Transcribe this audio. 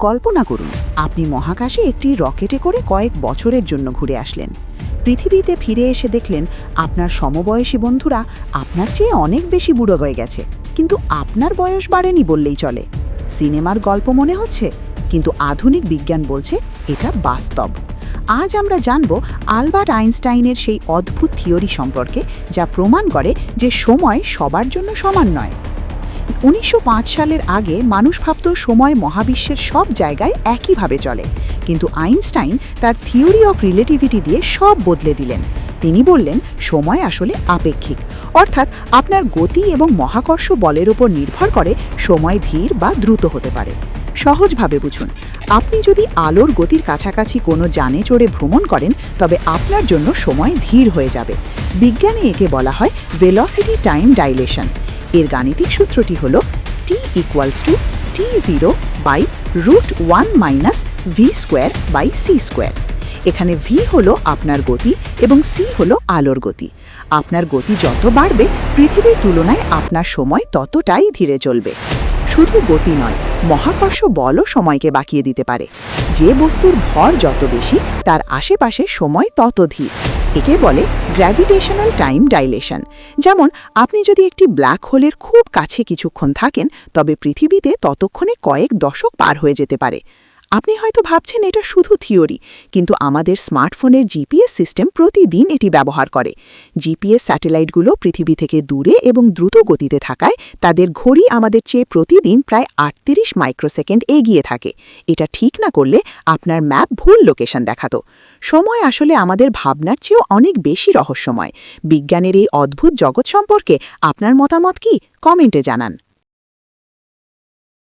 কল্পনা করুন আপনি মহাকাশে একটি রকেটে করে কয়েক বছরের জন্য ঘুরে আসলেন। পৃথিবীতে ফিরে এসে দেখলেন আপনার সমবয়সী বন্ধুরা আপনার চেয়ে অনেক বেশি বুড়ো হয়ে গেছে, কিন্তু আপনার বয়স বাড়েনি বললেই চলে। সিনেমার গল্প মনে হচ্ছে, কিন্তু আধুনিক বিজ্ঞান বলছে এটা বাস্তব। আজ আমরা জানব আলবার্ট আইনস্টাইনের সেই অদ্ভুত থিওরি সম্পর্কে, যা প্রমাণ করে যে সময় সবার জন্য সমান নয়। 1905 সালের আগে মানুষ ভাবত সময় মহাবিশ্বের সব জায়গায় একইভাবে চলে, কিন্তু আইনস্টাইন তার থিওরি অফ রিলেটিভিটি দিয়ে সব বদলে দিলেন। তিনি বললেন সময় আসলে আপেক্ষিক, অর্থাৎ আপনার গতি এবং মহাকর্ষ বলের উপর নির্ভর করে সময় ধীর বা দ্রুত হতে পারে। সহজভাবে বুঝুন, আপনি যদি আলোর গতির কাছাকাছি কোনো যানে চড়ে ভ্রমণ করেন, তবে আপনার জন্য সময় ধীর হয়ে যাবে। বিজ্ঞানে একে বলা হয় ভেলোসিটি টাইম ডাইলেশন। এর গাণিতিক সূত্রটি হল t=t0/√1-v²/c²। এখানে v হলো আপনার গতি এবং c হলো আলোর গতি। আপনার গতি যত বাড়বে, পৃথিবীর তুলনায় আপনার সময় ততটাই ধীরে চলবে। শুধু গতি নয়, মহাকর্ষ বলও সময়কে বাঁকিয়ে দিতে পারে। যে বস্তুর ভর যত বেশি, তার আশেপাশে সময় তত ধীর। একে বলে গ্র্যাভিটেশনাল টাইম ডাইলেশন। যেমন আপনি যদি একটি ব্ল্যাক হোলের খুব কাছে কিছুক্ষণ থাকেন, তবে পৃথিবীতে ততক্ষণে কয়েক দশক পার হয়ে যেতে পারে। আপনি হয়তো ভাবছেন এটা শুধু থিওরি, কিন্তু আমাদের স্মার্টফোনের জিপিএস সিস্টেম প্রতিদিন এটি ব্যবহার করে। জিপিএস স্যাটেলাইটগুলো পৃথিবী থেকে দূরে এবং দ্রুত গতিতে থাকায় তাদের ঘড়ি আমাদের চেয়ে প্রতিদিন প্রায় 38 মাইক্রোসেকেন্ড এগিয়ে থাকে। এটা ঠিক না করলে আপনার ম্যাপ ভুল লোকেশন দেখাতো। সময় আসলে আমাদের ভাবনার চেয়েও অনেক বেশি রহস্যময়। বিজ্ঞানের এই অদ্ভুত জগৎ সম্পর্কে আপনার মতামত কি? কমেন্টে জানান।